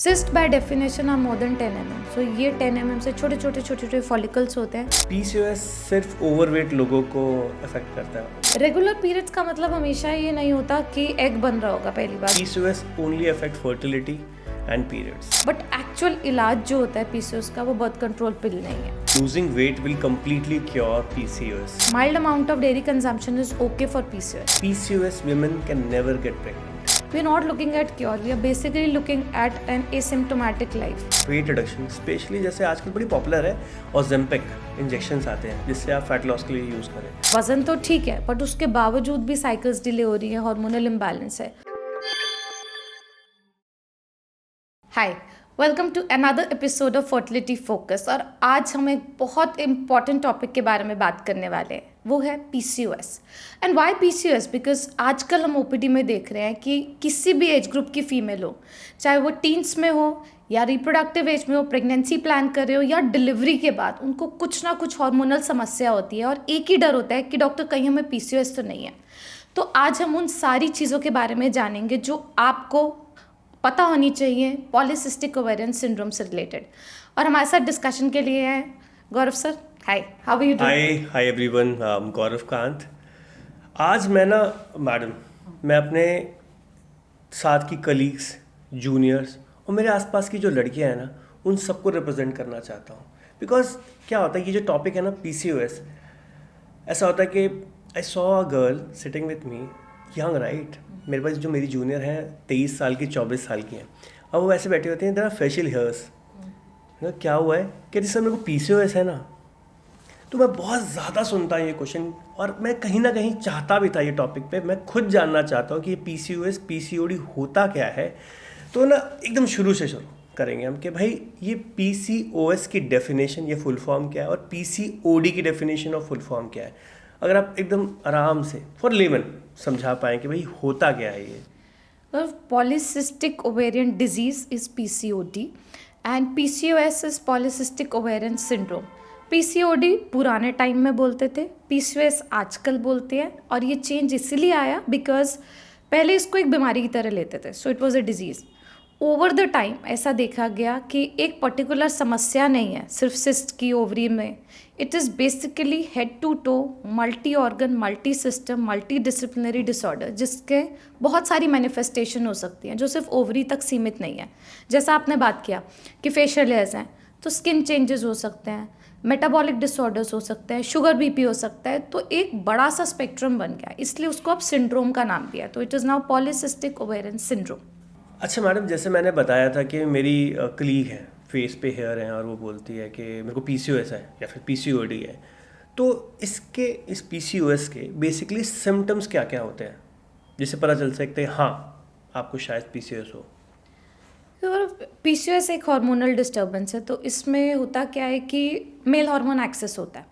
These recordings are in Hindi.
Cyst by definition are more than 10 mm. So ये 10 mm से छोटे छोटे फॉलिकल्स होते हैं. पीसीओएस सिर्फ ओवरवेट लोगों को अफेक्ट करता है. रेगुलर पीरियड्स का मतलब हमेशा ये नहीं होता कि एग बन रहा होगा. पहली बात, PCOS only affect fertility and periods. But actual इलाज जो होता है पीसीओएस का वो बर्थ कंट्रोल पिल नहीं है. Losing weight will completely cure PCOS. Mild amount of dairy consumption is okay for PCOS. PCOS women can never get pregnant. We are not looking at cure. We are basically looking at an asymptomatic life. Weight reduction specially जैसे आजकल बड़ी पॉपुलर है, Ozempic इंजेक्शंस आते हैं जिससे आप फैट लॉस के लिए यूज करें. वजन तो ठीक है बट उसके बावजूद भी साइकिल्स डिले हो रही है, हार्मोनल इम्बैलेंस है. Hi, welcome to another episode of fertility focus. और आज हम एक बहुत इंपॉर्टेंट टॉपिक के बारे में बात करने वाले हैं, वो है PCOS. And why PCOS? Because आजकल हम ओपीडी में देख रहे हैं कि किसी भी एज ग्रुप की फीमेल हो, चाहे वो टीन्स में हो या रिप्रोडक्टिव एज में हो, प्रेगनेंसी प्लान कर रहे हो या डिलीवरी के बाद, उनको कुछ ना कुछ हार्मोनल समस्या होती है और एक ही डर होता है कि डॉक्टर कहीं हमें पीसीओएस तो नहीं है. तो आज हम उन सारी चीज़ों के बारे में जानेंगे जो आपको पता होनी चाहिए पॉलीसिस्टिक ओवेरियन सिंड्रोम से रिलेटेड. और हमारे साथ डिस्कशन के लिए हैं Gaurav sir. Hi, how are you doing? Hi everyone, Gaurav Kant. आज मैं अपने साथ की कलीग्स, जूनियर्स और मेरे आसपास की जो लड़कियां हैं ना, उन सबको रिप्रेजेंट करना चाहता हूँ. बिकॉज क्या होता है कि जो टॉपिक है ना पीसीओएस, ऐसा होता है कि I saw a girl sitting with me, young right, मेरे पास जो मेरी जूनियर हैं 23 साल की, 24 साल की हैं. अब वो ऐसे बैठे होते हैं, देयर आर फेशियल हेयर्स. क्या हुआ है? कहते सर मेरे को पीसीओएस है ना. तो मैं बहुत ज़्यादा सुनता हूँ ये क्वेश्चन, और मैं कहीं ना कहीं चाहता भी था ये टॉपिक पे मैं खुद जानना चाहता हूँ कि ये पीसीओएस पीसीओडी होता क्या है. तो ना एकदम शुरू से शुरू करेंगे हम कि भाई ये पीसीओएस की डेफिनेशन, ये फुल फॉर्म क्या है, और पीसीओडी की डेफिनेशन और फुल फॉर्म क्या है. अगर आप एकदम आराम से फॉर लेमन समझा पाएँ कि भाई होता क्या है ये. Polycystic ovarian disease is PCOD and PCOS is polycystic ovarian syndrome. PCOD पुराने टाइम में बोलते थे, पीसीओएस आजकल बोलते हैं. और ये चेंज इसलिए आया बिकॉज पहले इसको एक बीमारी की तरह लेते थे, so it was a disease. Over the time ऐसा देखा गया कि एक पर्टिकुलर समस्या नहीं है सिर्फ सिस्ट की ओवरी में. It is basically head to toe multi organ, multi system, multi disciplinary disorder, जिसके बहुत सारी मैनिफेस्टेशन हो सकती हैं जो सिर्फ ओवरी तक सीमित नहीं है. जैसा आपने बात किया कि फेशियल हेयर्स हैं, तो स्किन चेंजेस हो सकते हैं, मेटाबॉलिक डिसऑर्डर्स हो सकते हैं, शुगर बीपी हो सकता है. तो एक बड़ा सा स्पेक्ट्रम बन गया, इसलिए उसको अब सिंड्रोम का नाम दिया. तो it is now polycystic ovarian syndrome. अच्छा मैडम, जैसे मैंने बताया था कि मेरी कलीग है, फेस पे हेयर हैं और वो बोलती है कि मेरे को पीसीओएस है या फिर पीसीओडी है. तो इस पीसीओएस के बेसिकली सिम्टम्स क्या क्या होते हैं जिससे पता चल सकते हैं हाँ आपको शायद पीसीओएस हो. पीसीओएस एक हार्मोनल डिस्टर्बेंस है. तो इसमें होता क्या है कि मेल हार्मोन एक्सेस होता है,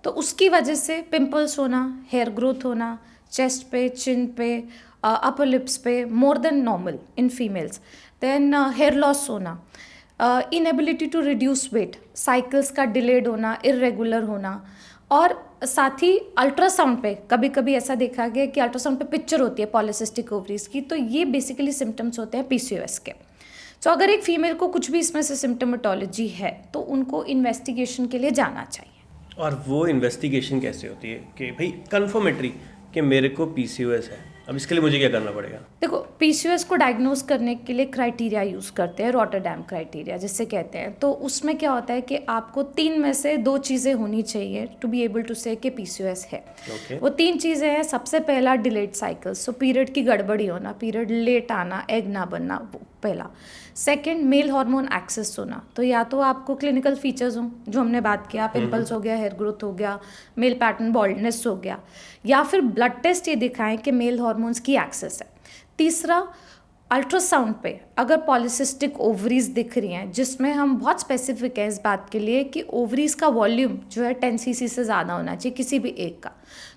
तो उसकी वजह से पिंपल्स होना, हेयर ग्रोथ होना, चेस्ट पे, चिन पे, अपर लिप्स पे more than normal in females. Then hair loss होना, inability to reduce weight, cycles का डिलेड होना, इरेगुलर होना. और साथ ही अल्ट्रासाउंड पे कभी कभी ऐसा देखा गया कि अल्ट्रासाउंड पे पिक्चर होती है पॉलीसिस्टिक ओवरीज की. तो ये बेसिकली सिम्टम्स होते हैं पीसीओएस के. तो अगर एक फीमेल को कुछ भी इसमें से सिम्टोमेटोलॉजी है तो उनको इन्वेस्टिगेशन के लिए जाना चाहिए. और वो इन्वेस्टिगेशन कैसे होती है कि भाई कन्फर्मेटरी कि मेरे को पीसीओएस है, अब इसके लिए मुझे क्या करना पड़ेगा? देखो, पीसीओएस को डायग्नोज करने के लिए क्राइटेरिया यूज़ करते हैं, रॉटरडैम क्राइटेरिया जिससे कहते हैं. तो उसमें क्या होता है कि आपको 3 में से 2 चीज़ें होनी चाहिए टू बी एबल टू से कि पीसीओएस है. Okay. वो 3 चीज़ें हैं. सबसे पहला डिलेड साइकिल, सो पीरियड की गड़बड़ी होना, पीरियड लेट आना, एग ना बनना, वो पहला. सेकंड, मेल हार्मोन एक्सेस होना. तो या तो आपको क्लिनिकल फीचर्स हों जो हमने बात किया, पिंपल्स हो गया, हेयर ग्रोथ हो गया, मेल पैटर्न बॉल्डनेस हो गया, या फिर ब्लड टेस्ट ये दिखाएं कि मेल हार्मोन्स की एक्सेस है. तीसरा, अल्ट्रासाउंड पे अगर पॉलीसिस्टिक ओवरीज दिख रही हैं, जिसमें हम बहुत स्पेसिफिक हैं इस बात के लिए कि ओवरीज का वॉल्यूम जो है 10 cc से ज़्यादा होना चाहिए किसी भी एक का.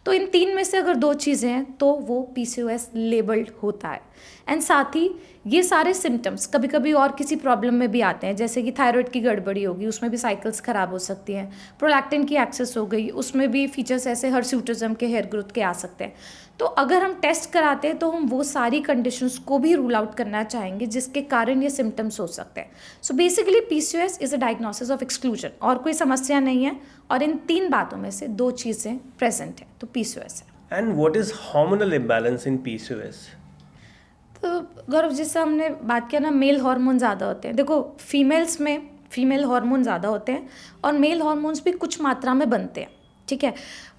तो इन 3 में से अगर 2 चीज़ें हैं तो वो पीसीओएस लेबल्ड होता है. एंड साथ ही ये सारे सिम्टम्स कभी कभी और किसी प्रॉब्लम में भी आते हैं, जैसे कि थायराइड की गड़बड़ी होगी, उसमें भी साइकिल्स ख़राब हो सकती हैं. प्रोलैक्टिन की एक्सेस हो गई, उसमें भी फीचर्स ऐसे हर्सूटिज्म के, हेयर ग्रोथ के आ सकते हैं. तो अगर हम टेस्ट कराते हैं तो हम वो सारी कंडीशंस को भी रूल आउट करना चाहेंगे जिसके जिसके कारण ये सिम्टम्स हो सकते हैं. So basically PCOS is a diagnosis of exclusion. और कोई समस्या नहीं है, और इन 3 बातों में से 2 चीज़ें प्रेजेंट हैं, तो PCOS है. And what is hormonal imbalance in PCOS? तो गौरव, जैसे हमने बात किया ना, मेल हार्मोन ज़्यादा होते हैं. देखो, फीमेल्स में फीमेल हार्मोन ज़्यादा होते हैं और मेल हार्मोन्स भी कुछ मात्रा में बनते हैं, ठीक है.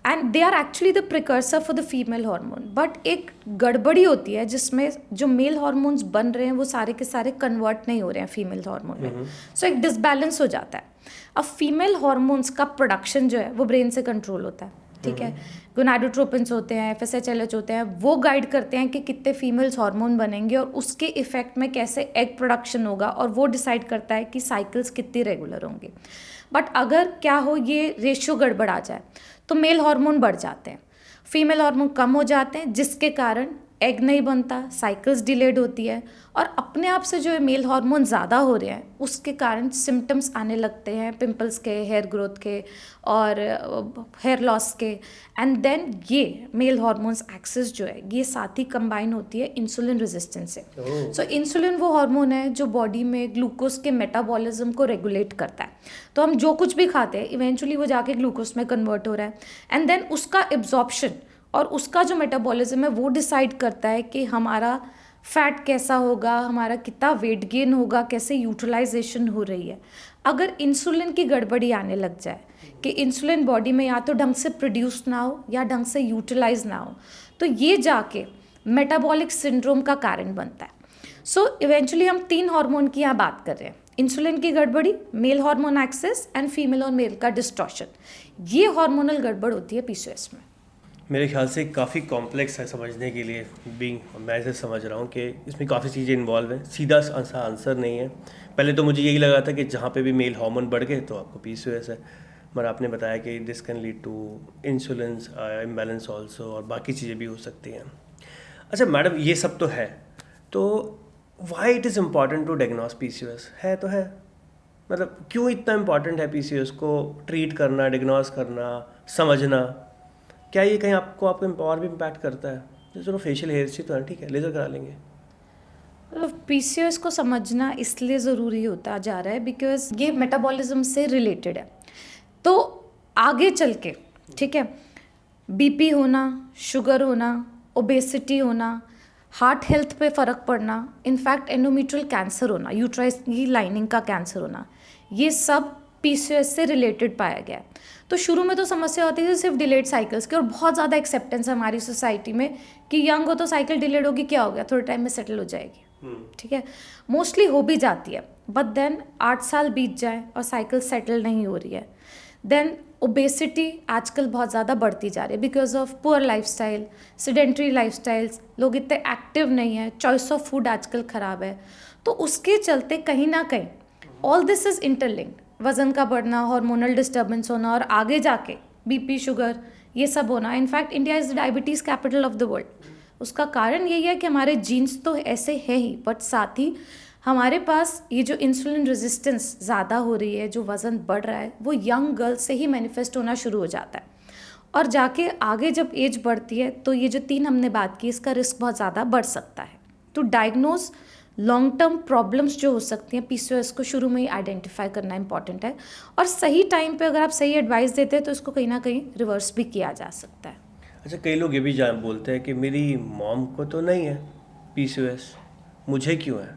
And they are actually the precursor for the female hormone. But एक गड़बड़ी होती है जिसमें जो मेल हार्मोन्स बन रहे हैं वो सारे के सारे कन्वर्ट नहीं हो रहे हैं फीमेल हार्मोन में. सो एक डिसबैलेंस हो जाता है. अब फीमेल हार्मोन्स का प्रोडक्शन जो है वो ब्रेन से कंट्रोल होता है, ठीक है. गोनाडोट्रोपिन्स होते हैं, FSH होते हैं, वो गाइड करते हैं कि कितने फीमेल्स हार्मोन बनेंगे और उसके इफेक्ट में कैसे एग प्रोडक्शन होगा, और वो डिसाइड करता है कि साइकिल्स कितनी रेगुलर होंगी. बट अगर क्या हो, ये रेशियो गड़बड़ आ जाए तो मेल हार्मोन बढ़ जाते हैं, फीमेल हार्मोन कम हो जाते हैं, जिसके कारण एग नहीं बनता, साइकिल्स डिलेड होती है, और अपने आप से जो मेल हार्मोन ज़्यादा हो रहे हैं उसके कारण सिम्टम्स आने लगते हैं पिंपल्स के, हेयर ग्रोथ के और हेयर लॉस के. एंड देन ये मेल हार्मोन्स एक्सेस जो है ये साथ ही कंबाइन होती है इंसुलिन रेजिस्टेंस से. सो इंसुलिन वो हार्मोन है जो बॉडी में ग्लूकोज के मेटाबॉलिज्म को रेगुलेट करता है. तो हम जो कुछ भी खाते हैं इवेंचुअली वो जाके ग्लूकोज में कन्वर्ट हो रहा है, एंड देन उसका एब्जॉर्प्शन और उसका जो मेटाबॉलिज्म है वो डिसाइड करता है कि हमारा फैट कैसा होगा, हमारा कितना वेट गेन होगा, कैसे यूटिलाइजेशन हो रही है. अगर इंसुलिन की गड़बड़ी आने लग जाए कि इंसुलिन बॉडी में या तो ढंग से प्रोड्यूस ना हो या ढंग से यूटिलाइज ना हो, तो ये जाके मेटाबॉलिक सिंड्रोम का कारण बनता है. सो इवेंचुअली हम 3 हार्मोन की यहाँ बात कर रहे हैं. इंसुलिन की गड़बड़ी, male hormone excess and female और मेल का डिस्टॉर्शन. ये हार्मोनल गड़बड़ होती है PCOS में. मेरे ख्याल से काफ़ी कॉम्प्लेक्स है समझने के लिए. मैं इसे समझ रहा हूँ कि इसमें काफ़ी चीज़ें इन्वॉल्व हैं, सीधा सा आंसर नहीं है. पहले तो मुझे यही लगा था कि जहाँ पे भी मेल हार्मोन बढ़ गए तो आपको PCOS है, मगर आपने बताया कि this can lead to insulin imbalance also, और बाकी चीज़ें भी हो सकती हैं. अच्छा मैडम, ये सब तो है, तो why it is important to diagnose PCOS? है तो है, मतलब क्यों इतना इम्पॉर्टेंट है PCOS को ट्रीट करना, डायग्नोस करना, समझना? क्या ये कहीं आपको और भी इम्पैक्ट करता है? चलो फेशियल हेयर से तो है, ठीक है, लेज़र करा लेंगे. PCOS को समझना इसलिए ज़रूरी होता जा रहा है बिकॉज ये मेटाबॉलिज्म से रिलेटेड है. तो आगे चल के, ठीक है, BP होना, शुगर होना, ओबेसिटी होना, हार्ट हेल्थ पे फ़र्क पड़ना, इनफैक्ट एंडोमेट्रियल कैंसर होना, यूट्राइस की लाइनिंग का कैंसर होना, ये सब PCOS से रिलेटेड पाया गया है. तो शुरू में तो समस्या होती थी सिर्फ डिलेड साइकिल्स की, और बहुत ज़्यादा एक्सेप्टेंस है हमारी सोसाइटी में कि यंग हो तो साइकिल डिलेड होगी, क्या हो गया, थोड़े टाइम में सेटल हो जाएगी, ठीक है. मोस्टली हो भी जाती है, बट देन 8 साल बीत जाए और साइकिल सेटल नहीं हो रही है. देन ओबेसिटी आजकल बहुत ज़्यादा बढ़ती जा रही है because of poor lifestyle, sedentary lifestyles, लोग इतने एक्टिव नहीं है, चॉइस ऑफ फूड आजकल ख़राब है. तो उसके चलते कहीं ना कहीं ऑल दिस इज़ इंटरलिंक्ड. वज़न का बढ़ना, हार्मोनल डिस्टर्बेंस होना, और आगे जाके BP, शुगर, ये सब होना. In fact India is the diabetes capital of the world. उसका कारण यही है कि हमारे जीन्स तो ऐसे है ही, बट साथ ही हमारे पास ये जो इंसुलिन रेजिस्टेंस ज़्यादा हो रही है, जो वज़न बढ़ रहा है, वो यंग गर्ल से ही मैनिफेस्ट होना शुरू हो जाता है. और जाके आगे जब एज बढ़ती है तो ये जो 3 हमने बात की, इसका रिस्क बहुत ज़्यादा बढ़ सकता है. तो डायग्नोज लॉन्ग टर्म प्रॉब्लम्स जो हो सकती हैं PCOS को शुरू में ही आइडेंटिफाई करना इंपॉर्टेंट है, और सही टाइम पे अगर आप सही एडवाइस देते हैं तो इसको कहीं ना कहीं रिवर्स भी किया जा सकता है. अच्छा, कई लोग ये भी बोलते हैं कि मेरी मॉम को तो नहीं है PCOS, मुझे क्यों है?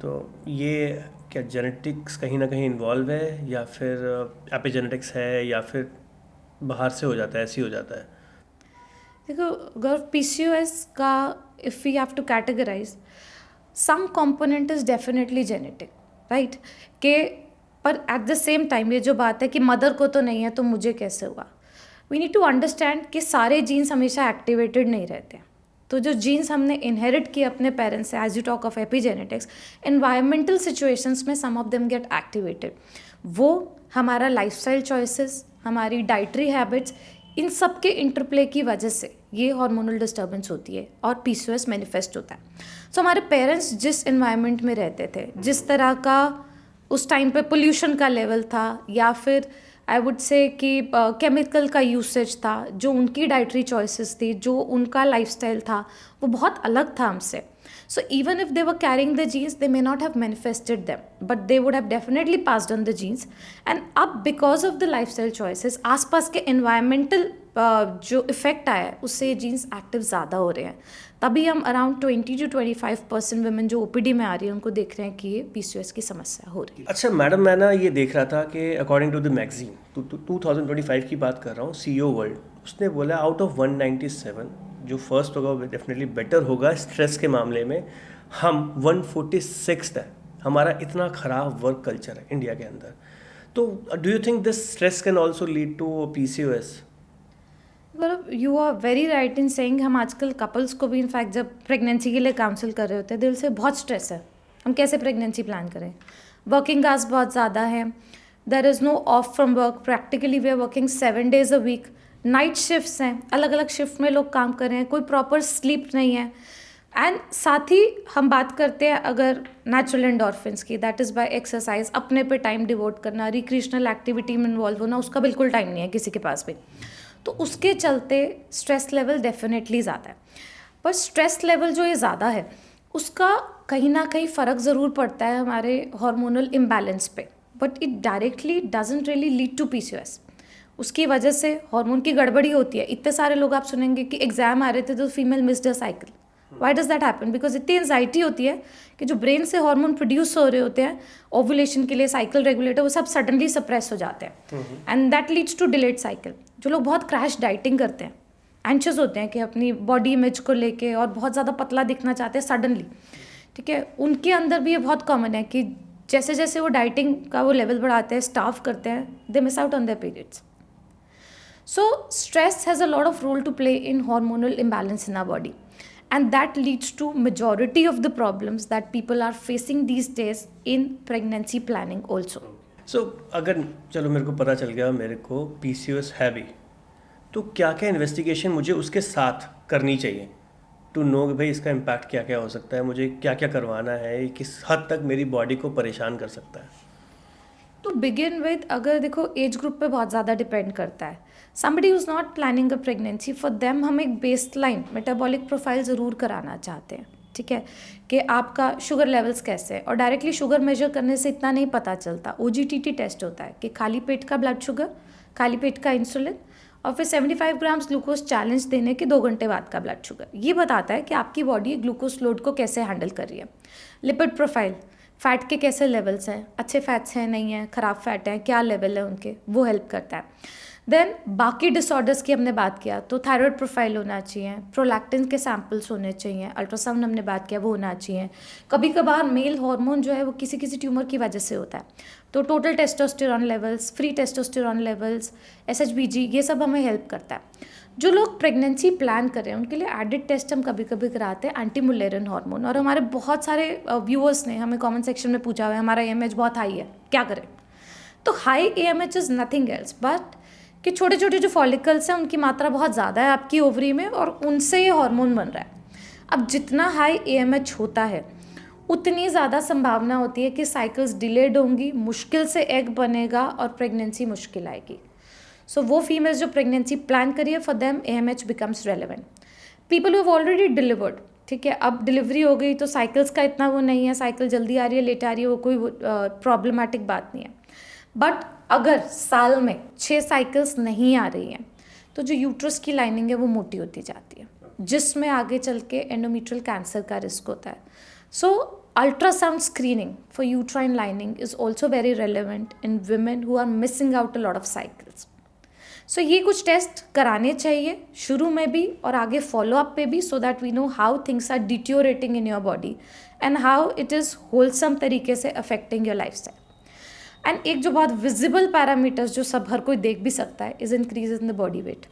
तो ये क्या जेनेटिक्स कहीं ना कहीं इन्वॉल्व है, या फिर एपिजेनेटिक्स है, या फिर बाहर से हो जाता है, ऐसे ही हो जाता है? देखो गौरव, PCOS का if we have to categorize, some component is definitely genetic, right, के पर एट द सेम टाइम ये जो बात है कि मदर को तो नहीं है तो मुझे कैसे हुआ, वी नीड टू अंडरस्टैंड कि सारे जीन्स हमेशा एक्टिवेटेड नहीं रहते. तो जो जीन्स हमने इनहेरिट किए अपने पेरेंट्स से, as you talk of epigenetics, environmental situations में some of them get activated. वो हमारा लाइफस्टाइल चॉइसेस, हमारी डाइटरी हैबिट्स, इन सब के इंटरप्ले की वजह से ये हार्मोनल डिस्टर्बेंस होती है और PCOS मैनिफेस्ट होता है. सो हमारे पेरेंट्स जिस एनवायरनमेंट में रहते थे, जिस तरह का उस टाइम पे पोल्यूशन का लेवल था, या फिर आई वुड से कि केमिकल का यूसेज था, जो उनकी डाइटरी चॉइसेस थी, जो उनका लाइफस्टाइल था, वो बहुत अलग था हमसे. So even if they were carrying the genes, they may not have manifested them, but they would have definitely passed on the genes. And अब because of the lifestyle choices, आसपास के environmental जो इफेक्ट आया है उससे ये जीन्स एक्टिव ज़्यादा हो रहे हैं. तभी हम अराउंड 20 to 25% वुमेन जो ओपीडी में आ रही है उनको देख रहे हैं कि ये पीसीओएस की समस्या हो रही है. अच्छा मैडम, मैं ना ये देख रहा था कि अकॉर्डिंग टू द मैगजीन 2025 की बात कर रहा हूँ, CEO वर्ल्ड, उसने बोला आउट ऑफ 197 जो फर्स्ट होगा वो डेफिनेटली बेटर होगा स्ट्रेस के मामले में. हम 146 है. हमारा इतना ख़राब वर्क कल्चर है इंडिया के अंदर. तो do you think this stress can also lead to PCOS? You are very right in saying. हम आजकल कपल्स को भी इनफैक्ट जब प्रेगनेंसी के लिए काउंसिल कर रहे होते हैं, दिल से बहुत स्ट्रेस है, हम कैसे प्रेगनेंसी प्लान करें. वर्किंग आवर्स बहुत ज़्यादा हैं, there is no off from work, practically we are working 7 days a week. Night shifts हैं, अलग अलग शिफ्ट में लोग काम कर रहे हैं, कोई प्रॉपर स्लीप नहीं है. एंड साथ ही हम बात करते हैं अगर नेचुरल एंडोर्फिन्स की, दैट इज़ बाय एक्सरसाइज, अपने पे टाइम डिवोट करना, रिक्रिएशनल एक्टिविटी में इन्वॉल्व होना, उसका बिल्कुल टाइम नहीं है किसी के पास भी. तो उसके चलते स्ट्रेस लेवल डेफिनेटली ज़्यादा है. पर स्ट्रेस लेवल जो ये ज़्यादा है उसका कहीं ना कहीं फ़र्क ज़रूर पड़ता है हमारे हार्मोनल इम्बैलेंस पे, but it directly doesn't really lead to PCOS. उसकी वजह से हार्मोन की गड़बड़ी होती है. इतने सारे लोग आप सुनेंगे कि एग्जाम आ रहे थे तो female missed a cycle. Why does that happen? Because इतनी एंजाइटी होती है कि जो ब्रेन से हार्मोन प्रोड्यूस हो रहे होते हैं ओवुलेशन के लिए, साइकिल रेगुलेटर, वो सब सडनली सप्रेस हो जाते हैं and that leads to delayed cycle. जो लोग बहुत क्रैश डाइटिंग करते हैं, एंशियस होते हैं कि अपनी बॉडी इमेज को लेके और बहुत ज़्यादा पतला दिखना चाहते हैं सडनली, ठीक है, उनके अंदर भी ये बहुत कॉमन है कि जैसे जैसे वो डाइटिंग का वो लेवल बढ़ाते हैं, स्टाफ करते हैं, they miss out on their periods. So stress has a lot of role to play in hormonal imbalance in our body, and that leads to majority of the problems that people are facing these days in pregnancy planning also. So अगर चलो मेरे को पता चल गया मेरे को PCOS है भी, तो क्या क्या इन्वेस्टिगेशन मुझे उसके साथ करनी चाहिए टू नो कि भाई इसका इम्पैक्ट क्या क्या हो सकता है, मुझे क्या क्या करवाना है, किस हद तक मेरी बॉडी को परेशान कर सकता है. तो बिगिन विद, अगर देखो एज ग्रुप पे बहुत ज़्यादा डिपेंड करता है. Somebody who is not planning a pregnancy, for them हम एक बेसलाइन मेटाबॉलिक प्रोफाइल ज़रूर कराना चाहते हैं, ठीक है, कि आपका शुगर लेवल्स कैसे है. और डायरेक्टली शुगर मेजर करने से इतना नहीं पता चलता. OGTT टेस्ट होता है कि खाली पेट का ब्लड शुगर, खाली पेट का इंसुलिन और फिर 75 ग्राम्स ग्लूकोज चैलेंज देने के 2 घंटे बाद का ब्लड शुगर. ये बताता है कि आपकी बॉडी ग्लूकोज लोड को कैसे हैंडल कर रही है. लिपिड प्रोफाइल, फैट के कैसे लेवल्स हैं, अच्छे फैट्स हैं नहीं हैं, ख़राब फैट हैं, क्या लेवल है उनके, वो हेल्प करता है. देन बाकी डिसऑर्डर्स की हमने बात किया तो थायराइड प्रोफाइल होना चाहिए, प्रोलैक्टिन के सैम्पल्स होने चाहिए, अल्ट्रासाउंड हमने बात किया वो होना चाहिए. कभी कभार मेल हार्मोन जो है वो किसी किसी ट्यूमर की वजह से होता है, तो total testosterone levels, free testosterone levels, SHBG, ये सब हमें हेल्प करता है. जो लोग प्रेगनेंसी प्लान कर रहे हैं उनके लिए एडिड टेस्ट हम कभी कभी कराते हैं, एंटी मुलेरिन हार्मोन. और हमारे बहुत सारे व्यूअर्स ने हमें कमेंट सेक्शन में पूछा हुआ है हमारा AMH बहुत हाई है, क्या करें. तो high AMH is nothing else but कि छोटे छोटे जो फॉलिकल्स हैं उनकी मात्रा बहुत ज़्यादा है आपकी ओवरी में और उनसे ये हार्मोन बन रहा है. अब जितना हाई AMH होता है उतनी ज़्यादा संभावना होती है कि साइकिल्स डिलेड होंगी, मुश्किल से एग बनेगा और प्रेगनेंसी मुश्किल आएगी. सो वो फीमेल्स जो प्रेगनेंसी प्लान करिए for them AMH becomes relevant. People who have already delivered, ठीक है, अब डिलीवरी हो गई तो साइकिल्स का इतना वो नहीं है, साइकिल जल्दी आ रही है लेट आ रही है, वो कोई प्रॉब्लमेटिक बात नहीं है. बट अगर साल में 6 साइकिल्स नहीं आ रही हैं तो जो यूट्रस की लाइनिंग है वो मोटी होती जाती है, जिसमें आगे चल के एंडोमेट्रियल कैंसर का रिस्क होता है. So ultrasound screening for uterine lining is also very relevant in women who are missing out a lot of cycles. So ये कुछ टेस्ट कराने चाहिए शुरू में भी और आगे फॉलोअप पे भी, so that we know how things are deteriorating in your body and how it is wholesome तरीके से affecting your lifestyle. And एक जो बहुत विजिबल पैरामीटर्स जो सब हर कोई देख भी सकता है is increase in the body weight.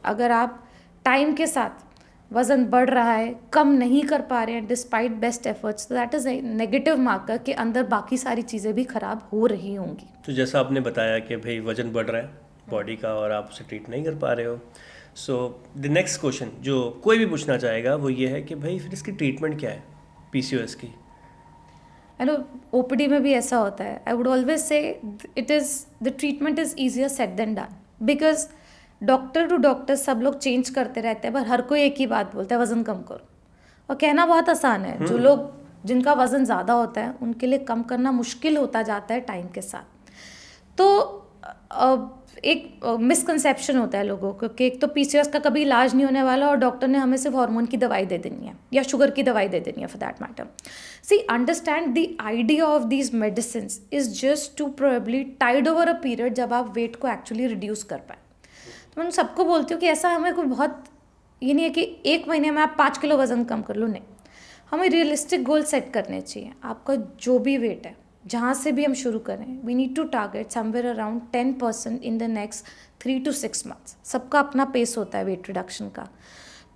अगर आप टाइम के साथ वज़न बढ़ रहा है, कम नहीं कर पा रहे हैं डिस्पाइट बेस्ट एफर्ट्स, तो that is a negative marker कि अंदर बाकी सारी चीज़ें भी ख़राब हो रही होंगी. तो जैसा आपने बताया कि भाई वज़न बढ़ रहा है बॉडी का और आप उसे ट्रीट नहीं कर पा रहे हो, सो द नेक्स्ट क्वेश्चन जो कोई भी पूछना चाहेगा वो ये है कि भाई फिर इसकी ट्रीटमेंट क्या है PCOS की. OPD में भी ऐसा होता है. I would always say it is the treatment is easier said than done, because doctor to doctor सब लोग चेंज करते रहते हैं पर हर कोई एक ही बात बोलता है, वज़न कम करो, और कहना बहुत आसान है, जो लोग जिनका वज़न ज़्यादा होता है उनके लिए कम करना मुश्किल होता जाता है टाइम के साथ। तो एक मिसकंसेप्शन होता है लोगों को कि एक तो पीसीओएस का कभी इलाज नहीं होने वाला और डॉक्टर ने हमें सिर्फ हार्मोन की दवाई दे देनी है या शुगर की दवाई दे देनी है for that matter. See understand the idea of these medicine is just to probably tide over a period जब आप वेट को एक्चुअली रिड्यूस कर पाए। तो मैं सबको बोलती हूँ कि ऐसा हमें कोई बहुत ये नहीं है कि एक महीने में आप 5 किलो वज़न कम कर लो, नहीं, हमें रियलिस्टिक गोल सेट करने चाहिए। आपका जो भी वेट है, जहाँ से भी हम शुरू करें, we need to target somewhere around 10% in the next 3 to 6 months। सबका अपना पेस होता है वेट रिडक्शन का।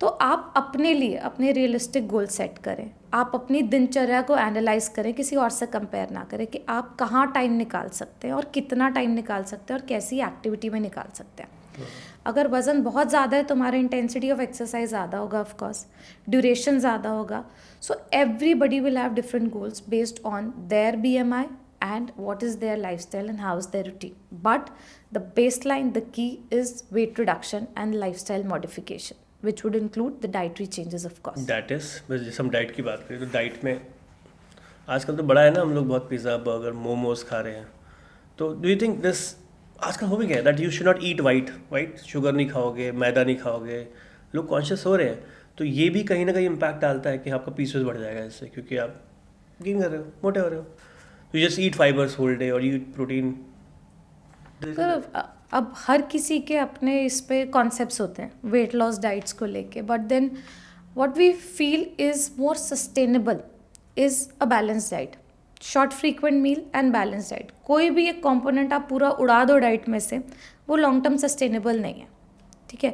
तो आप अपने लिए अपने रियलिस्टिक गोल सेट करें, आप अपनी दिनचर्या को एनालाइज करें, किसी और से कंपेयर ना करें कि आप कहाँ टाइम निकाल सकते हैं और कितना टाइम निकाल सकते हैं और कैसी एक्टिविटी में निकाल सकते हैं। अगर वज़न बहुत ज़्यादा है तो हमारा इंटेंसिटी ऑफ एक्सरसाइज ज़्यादा होगा, ऑफ कोर्स ड्यूरेशन ज़्यादा होगा। So everybody will have different goals based on their BMI and what is their lifestyle and how is their routine. But the baseline, the key is weight reduction and lifestyle modification, which would include the dietary changes, of course. That is, बस जैसे हम डाइट की बात करें तो डाइट में आजकल तो बड़ा है ना, हम लोग बहुत पिज़्ज़ा बर्गर मोमोज खा रहे हैं। तो डू यू थिंक दिस आजकल हो भी गया that you should not eat white, sugar नहीं खाओगे, मैदा नहीं खाओगे, लोग कॉन्शियस हो रहे हैं। तो ये भी कहीं ना कहीं इम्पैक्ट डालता है कि आपका पीसीओएस बढ़ जाएगा इससे, क्योंकि आप गेन कर रहे हो, मोटे हो रहे हो। तो you just eat fibres whole day और यू ईट प्रोटीन। अब हर किसी के अपने इस पे कॉन्सेप्ट्स होते हैं वेट लॉस डाइट्स को लेके, but then what we feel is more sustainable is a balance diet, short frequent meal and balance diet. कोई भी एक कंपोनेंट आप पूरा उड़ा दो डाइट में से, वो लॉन्ग टर्म सस्टेनेबल नहीं है, ठीक है।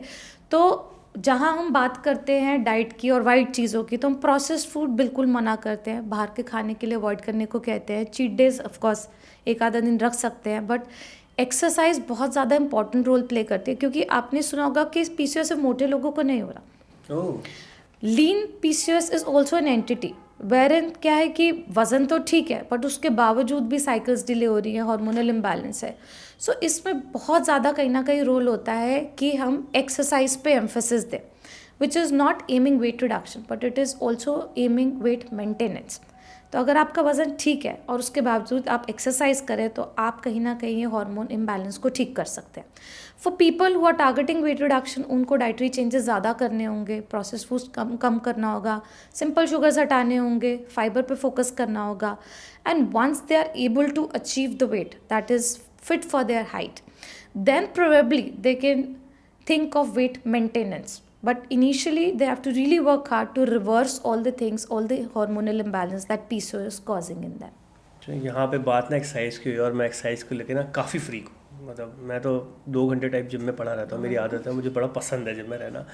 तो जहाँ हम बात करते हैं डाइट की और वाइट चीज़ों की, तो हम प्रोसेस्ड फूड बिल्कुल मना करते हैं, बाहर के खाने के लिए अवॉइड करने को कहते हैं। चीट डेज ऑफ कोर्स एक आधा दिन रख सकते हैं, बट एक्सरसाइज बहुत ज़्यादा इंपॉर्टेंट रोल प्ले करती है, क्योंकि आपने सुना होगा कि पीसीओएस सिर्फ मोटे लोगों को नहीं हो रहा। Lean PCOS is also an entity wherein क्या है कि वज़न तो ठीक है बट उसके बावजूद भी साइकिल्स डिले हो रही है, हार्मोनल इम्बैलेंस है। सो इसमें बहुत ज़्यादा कहीं ना कहीं रोल होता है कि हम एक्सरसाइज पे एम्फेसिस दें, which is not aiming weight reduction but it is also aiming wait maintenance. तो अगर आपका वज़न ठीक है और उसके बावजूद आप एक्सरसाइज करें तो आप कहीं ना कहीं ये हार्मोन इम्बैलेंस को ठीक कर सकते हैं। For people who are targeting weight reduction, उनको डाइटरी चेंजेस ज़्यादा करने होंगे, प्रोसेस फूड्स कम करना होगा, सिंपल शुगर्स हटाने होंगे, फाइबर पे फोकस करना होगा। And once they are able to achieve the weight that is fit for their height, then probably they can think of weight maintenance, but initially they have to really work hard to reverse all the things, all the hormonal imbalance that PCOS is causing in them। यहाँ पे बात ना एक्सरसाइज की हुई और मैं एक्सरसाइज को लेके ना काफ़ी फ्रीक हूँ, मतलब मैं तो 2 घंटे टाइप जिम में पड़ा रहता हूँ, मेरी आदत है, मुझे बड़ा पसंद है जिम में रहना।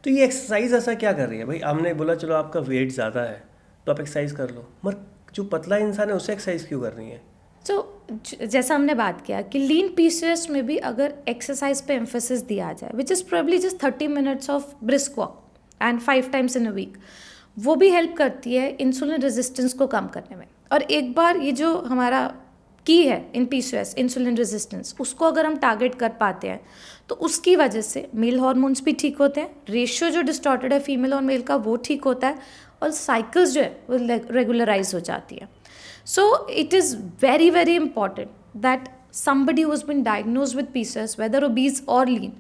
तो ये एक्सरसाइज ऐसा क्या कर रही है भाई? हमने बोला चलो आपका वेट ज़्यादा है तो आप एक्सरसाइज कर लो, मगर जो पतला इंसान है उसे एक्सरसाइज क्यों करनी है? तो जैसा हमने बात किया कि लीन पीसीओएस में भी अगर एक्सरसाइज पे एम्फेसिस दिया जाए, which is probably just 30 minutes of brisk walk and 5 times in a week, वो भी हेल्प करती है इंसुलिन रेजिस्टेंस को कम करने में। और एक बार ये जो हमारा की है इन पीसीओएस, इंसुलिन रेजिस्टेंस, उसको अगर हम टारगेट कर पाते हैं तो उसकी वजह से मेल हार्मोन्स भी ठीक होते हैं, रेशियो जो डिस्टॉर्टेड है फीमेल और मेल का वो ठीक होता है, और साइकिल्स जो है वो रेगुलराइज हो जाती है। So it is very, very important that somebody who has been diagnosed with PCOS, whether obese or lean,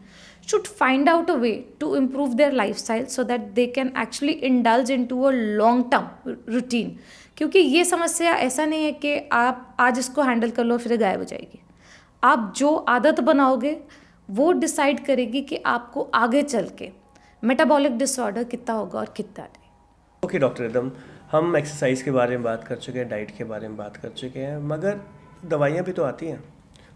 should find out a way to improve their lifestyle so that they can actually indulge into a long-term routine. क्योंकि ये समस्या ऐसा नहीं है कि आप आज इसको हैंडल कर लो फिर गायब हो जाएगी। आप जो आदत बनाओगे वो डिसाइड करेगी कि आपको आगे चल के मेटाबॉलिक डिसऑर्डर कितना होगा और कितना नहीं। ओके डॉक्टर रिदम, हम एक्सरसाइज के बारे में बात कर चुके हैं, डाइट के बारे में बात कर चुके हैं, मगर दवाइयाँ भी तो आती हैं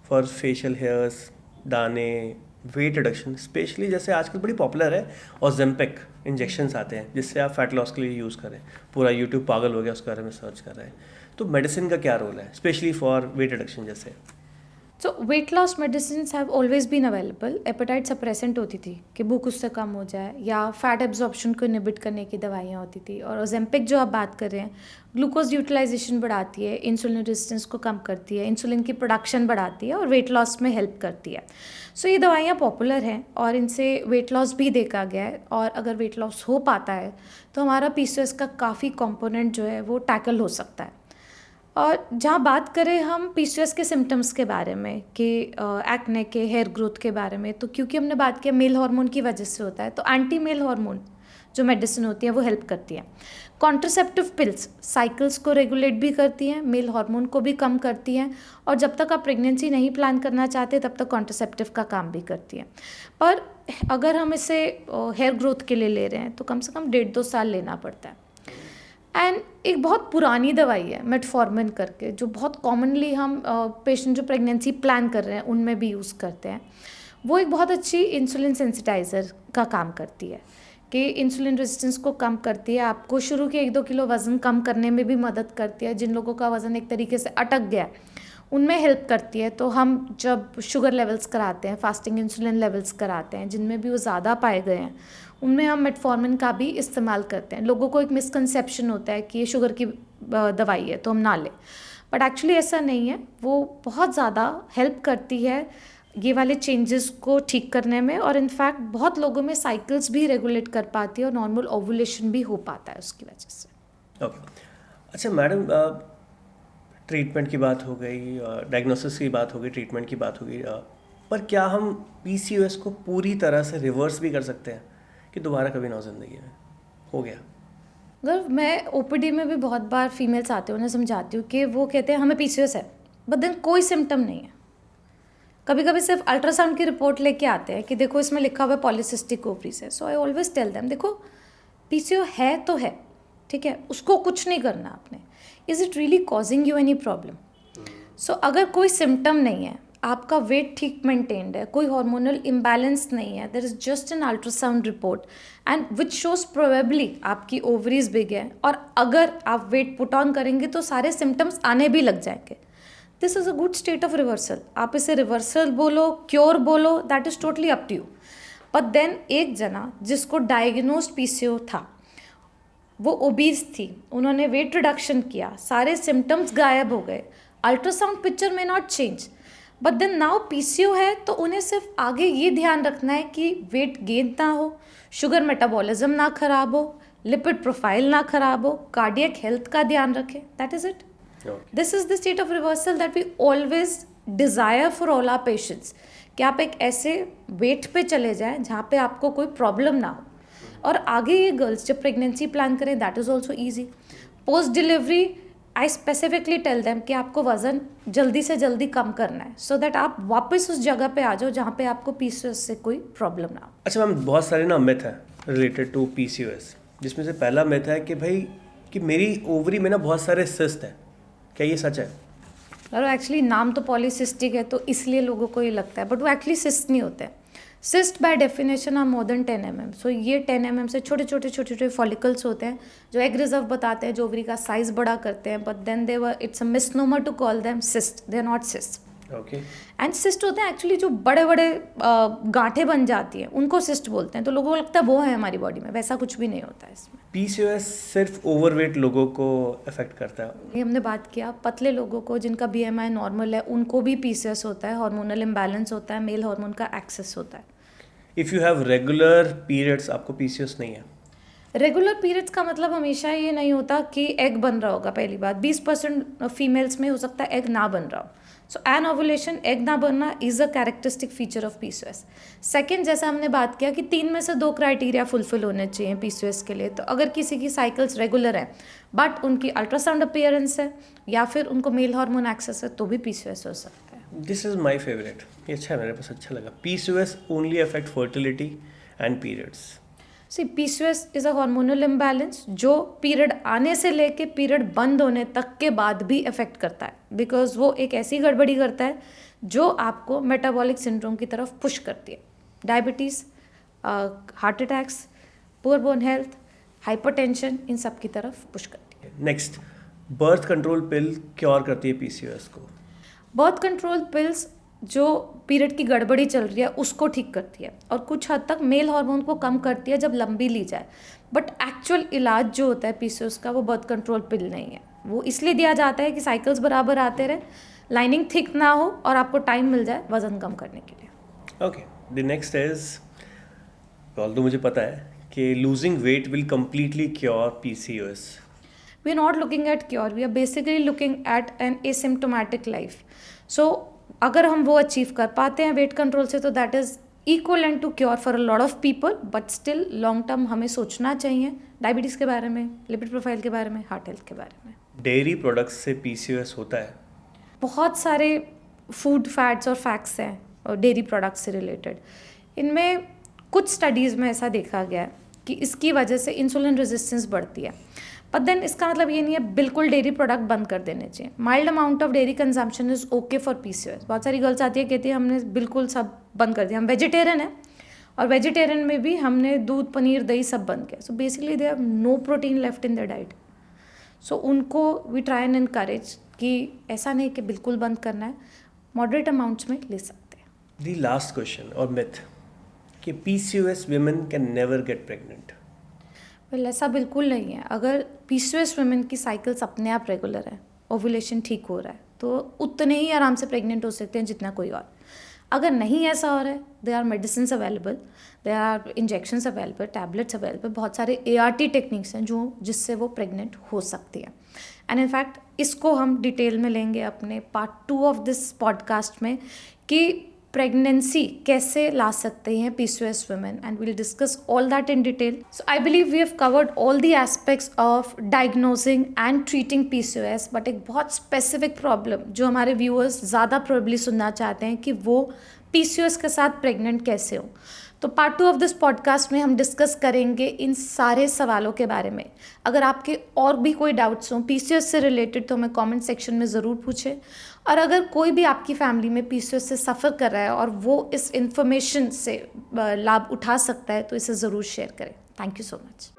फॉर फेशियल हेयर्स, दाने, वेट रिडक्शन। स्पेशली जैसे आजकल बड़ी पॉपुलर है ऑज़ेम्पिक इंजेक्शंस आते हैं जिससे आप फैट लॉस के लिए यूज़ करें। पूरा यूट्यूब पागल हो गया उसके बारे में सर्च कर रहे हैं। तो मेडिसिन का क्या रोल है स्पेशली फॉर वेट रिडक्शन? जैसे so weight loss medicine have always been available. Appetite suppressant होती थी कि भूख उससे कम हो जाए, या फैट एब्जॉर्प्शन को इनहिबिट करने की दवाइयाँ होती थी. और ओजेम्पिक जो आप बात कर रहे हैं, ग्लूकोज यूटिलाइजेशन बढ़ाती है, इंसुलिन रेजिस्टेंस को कम करती है, इंसुलिन की प्रोडक्शन बढ़ाती है और वेट लॉस में हेल्प करती है. सो ये दवाइयाँ पॉपुलर हैं और इनसे वेट लॉस भी देखा गया है. और अगर वेट लॉस हो पाता है तो हमारा पीसीओएस का काफ़ी कंपोनेंट जो है वो टैकल हो सकता है. और जहाँ बात करें हम पीसीओएस के सिम्टम्स के बारे में कि एक्ने के, हेयर ग्रोथ के बारे में, तो क्योंकि हमने बात किया मेल हार्मोन की वजह से होता है, तो एंटी मेल हार्मोन जो मेडिसिन होती है वो हेल्प करती है. कॉन्ट्रासेप्टिव पिल्स साइकिल्स को रेगुलेट भी करती हैं, मेल हार्मोन को भी कम करती हैं, और जब तक आप प्रेगनेंसी नहीं प्लान करना चाहते तब तक कॉन्ट्रासेप्टिव का काम भी करती हैं. पर अगर हम इसे हेयर ग्रोथ के लिए ले रहे हैं तो कम से कम 1.5-2 साल लेना पड़ता है. एंड एक बहुत पुरानी दवाई है मेटफॉर्मिन करके, जो बहुत कॉमनली हम पेशेंट जो प्रेगनेंसी प्लान कर रहे हैं उनमें भी यूज़ करते हैं. वो एक बहुत अच्छी इंसुलिन सेंसिटाइज़र का काम करती है कि इंसुलिन रेजिस्टेंस को कम करती है, आपको शुरू के 1-2 किलो वज़न कम करने में भी मदद करती है. जिन लोगों का वज़न एक तरीके से अटक गया उनमें हेल्प करती है. तो हम जब शुगर लेवल्स कराते हैं, फास्टिंग इंसुलिन लेवल्स कराते हैं, जिनमें भी वो ज़्यादा पाए गए हैं, उनमें हम मेटफॉर्मिन का भी इस्तेमाल करते हैं. लोगों को एक मिसकंसेप्शन होता है कि ये शुगर की दवाई है तो हम ना लें, बट एक्चुअली ऐसा नहीं है. वो बहुत ज़्यादा हेल्प करती है ये वाले चेंजेस को ठीक करने में, और इनफैक्ट बहुत लोगों में साइकिल्स भी रेगुलेट कर पाती है और नॉर्मल ओवुलेशन भी हो पाता है उसकी वजह से. ओके. अच्छा मैडम, ट्रीटमेंट की बात हो गई, डायग्नोसिस की बात हो गई, ट्रीटमेंट की बात हो गई, पर क्या हम पीसीओएस को पूरी तरह से रिवर्स भी कर सकते हैं कि दोबारा कभी ना हो ज़िंदगी में? हो गया? अगर मैं ओपीडी में भी बहुत बार फीमेल्स आते हैं, उन्हें समझाती हूँ कि वो कहते हैं हमें पीसीओएस है, बट देन कोई सिम्टम नहीं है. कभी कभी सिर्फ अल्ट्रासाउंड की रिपोर्ट लेके आते हैं कि देखो इसमें लिखा हुआ है पॉलीसिस्टिक ओवरीज है. सो आई ऑलवेज टेल देम, देखो पीसीओ है तो है, ठीक है, उसको कुछ नहीं करना आपने. Is it really causing you any problem? So अगर कोई सिम्टम नहीं है, आपका वेट ठीक मेंटेन्ड है, कोई हार्मोनल इम्बैलेंस नहीं है, there is just an ultrasound report and which shows probably आपकी ओवरीज बिग है, और अगर आप वेट पुट ऑन करेंगे तो सारे सिम्टम्स आने भी लग जाएंगे. This is a good state of reversal. आप इसे रिवर्सल बोलो, क्योर बोलो, that is totally up to you. But then एक जना जिसको डायग्नोस्ड पीसीओ था, वो ओबीज थी, उन्होंने वेट रिडक्शन किया, सारे सिम्टम्स गायब हो गए, अल्ट्रासाउंड पिक्चर में not change, but then now PCO है, तो उन्हें सिर्फ आगे ये ध्यान रखना है कि वेट गेन ना हो, शुगर मेटाबॉलिज्म ना खराब हो, लिपिड प्रोफाइल ना खराब हो, कार्डियक हेल्थ का ध्यान रखें. That is it. This is the state of reversal that we always desire for all our patients, कि आप एक ऐसे वेट पे चले जाएं जहाँ पे आपको कोई प्रॉब्लम ना हो. और आगे ये गर्ल्स जब प्रेगनेंसी प्लान करें, that is also easy. Post delivery I specifically tell them कि आपको वज़न जल्दी से जल्दी कम करना है, सो दैट आप वापस उस जगह पे आ जाओ जहाँ पे आपको पीसीओएस से कोई प्रॉब्लम ना हो. अच्छा मैम, बहुत सारे ना मिथ हैं रिलेटेड टू पीसीओएस, जिसमें से पहला मिथ है कि भाई कि मेरी ओवरी में ना बहुत सारे सिस्ट हैं. क्या ये सच है? और एक्चुअली नाम तो पॉलीसिस्टिक है तो इसलिए लोगों को ये लगता है, बट वो एक्चुअली सिस्ट नहीं होते हैं. Cyst by definition are more than 10 mm. So ये 10 mm से छोटे छोटे फॉलिकल्स होते हैं जो एग रिजर्व बताते हैं, जो ओवरी का साइज बड़ा करते हैं, but then they were it's a misnomer to call them cyst. They are not cyst. Okay. And cyst होते हैं एक्चुअली जो बड़े बड़े गांठें बन जाती हैं, उनको सिस्ट बोलते हैं. तो लोगों को लगता है वो है हमारी बॉडी में, वैसा कुछ भी नहीं होता है इसमें. पीसीओएस सिर्फ ओवरवेट लोगों को अफेक्ट करता है? ये हमने बात किया, पतले लोगों को जिनका बीएमआई नॉर्मल है उनको भी पीसीओएस होता है, हार्मोनल इम्बैलेंस होता है, मेल हार्मोन का एक्सेस होता है. If you have regular periods, आपको पीसीओएस नहीं है? रेगुलर पीरियड्स का मतलब हमेशा ये नहीं होता कि एग बन रहा होगा. पहली बात, 20% फीमेल्स में हो सकता है एग ना बन रहा हो. सो एन ओवुलेशन, एग ना बनना is a characteristic feature of PCOS. Second, जैसा हमने बात किया कि 3 में से 2 क्राइटेरिया फुलफिल होने चाहिए पीसीओएस के लिए. तो अगर किसी की साइकिल्स रेगुलर हैं बट उनकी अल्ट्रासाउंड अपीयरेंस है या फिर उनको मेल हार्मोन एक्सेस है, तो भी पीसीओएस हो सकता है. This is my favourite. ये अच्छा है, मेरे पास अच्छा लगा. PCOS only affect fertility and periods. See PCOS is a hormonal imbalance जो पीरियड आने से लेके पीरियड बंद होने तक के बाद भी अफेक्ट करता है, बिकॉज वो एक ऐसी गड़बड़ी करता है जो आपको मेटाबॉलिक सिंड्रोम की तरफ पुश करती है. Diabetes, heart attacks, poor bone health, hypertension, इन सब की तरफ पुश करती है. Next, birth control pill cure करती है पीसीओएस को? बर्थ कंट्रोल पिल्स जो पीरियड की गड़बड़ी चल रही है उसको ठीक करती है, और कुछ हद तक मेल हार्मोन को कम करती है जब लंबी ली जाए। बट एक्चुअल इलाज जो होता है पीसीओएस का वो बर्थ कंट्रोल पिल नहीं है। वो इसलिए दिया जाता है कि साइकिल्स बराबर आते रहे, लाइनिंग थिक ना हो और आपको टाइम मिल जाए वज़न कम करने के लिए। Okay, the next is, although मुझे पता है कि losing weight will completely cure PCOS. We are not looking at cure, we are basically looking at an asymptomatic life. So अगर हम वो अचीव कर पाते हैं वेट कंट्रोल से तो that is equal to cure for a lot of people, but still long term हमें सोचना चाहिए डायबिटीज़ के बारे में, लिपिड प्रोफाइल के बारे में, हार्ट हेल्थ के बारे में। डेयरी प्रोडक्ट्स से पीसीओएस होता है? बहुत सारे फूड फैट्स और फैक्ट्स हैं और डेयरी प्रोडक्ट्स से रिलेटेड। इनमें कुछ स्टडीज़ में ऐसा देखा गया है कि इसकी वजह से इंसुलिन रेजिस्टेंस बढ़ती है, बट देन इसका मतलब ये नहीं है बिल्कुल डेयरी प्रोडक्ट बंद कर देने चाहिए। Mild amount of dairy consumption is okay for PCOS. बहुत सारी गर्ल्स आती है कहती है हमने बिल्कुल सब बंद कर दिया, हम वेजिटेरियन हैं, और वेजिटेरियन में भी हमने दूध पनीर दही सब बंद किया। So basically they have no protein left in the diet. So उनको वी ट्राई एंड एनकरेज कि ऐसा नहीं कि बिल्कुल बंद करना है, मॉडरेट अमाउंट्स में ले सकते हैं। द लास्ट क्वेश्चन और मिथ कि PCOS women can never get pregnant. Well ऐसा बिल्कुल नहीं है। अगर पीसीओएस वुमेन की साइकिल्स अपने आप रेगुलर है, ओव्यूलेशन ठीक हो रहा है, तो उतने ही आराम से प्रेग्नेंट हो सकते हैं जितना कोई और। अगर नहीं ऐसा हो रहा है, there are medicine available, there are injections available, tablets available, बहुत सारे ART टेक्निक्स हैं जो जिससे वो प्रेग्नेंट हो सकती है। एंड इनफैक्ट इसको हम डिटेल में लेंगे अपने पार्ट 2 ऑफ दिस पॉडकास्ट में कि प्रेगनेंसी कैसे ला सकते हैं PCOS women, and we'll discuss all that in detail. So I believe we have covered all the aspects of diagnosing and treating PCOS, but एक बहुत स्पेसिफिक प्रॉब्लम जो हमारे व्यूअर्स ज़्यादा प्रोबेबली सुनना चाहते हैं कि वो पीसीओएस के साथ प्रेग्नेंट कैसे हो। तो पार्ट 2 ऑफ दिस पॉडकास्ट में हम डिस्कस करेंगे इन सारे सवालों के बारे में। अगर आपके और भी कोई डाउट्स हों पीसीओएस से रिलेटेड तो हमें कमेंट सेक्शन में ज़रूर पूछें, और अगर कोई भी आपकी फैमिली में पीसीओएस से सफ़र कर रहा है और वो इस इन्फॉर्मेशन से लाभ उठा सकता है तो इसे ज़रूर शेयर करें। Thank you so much.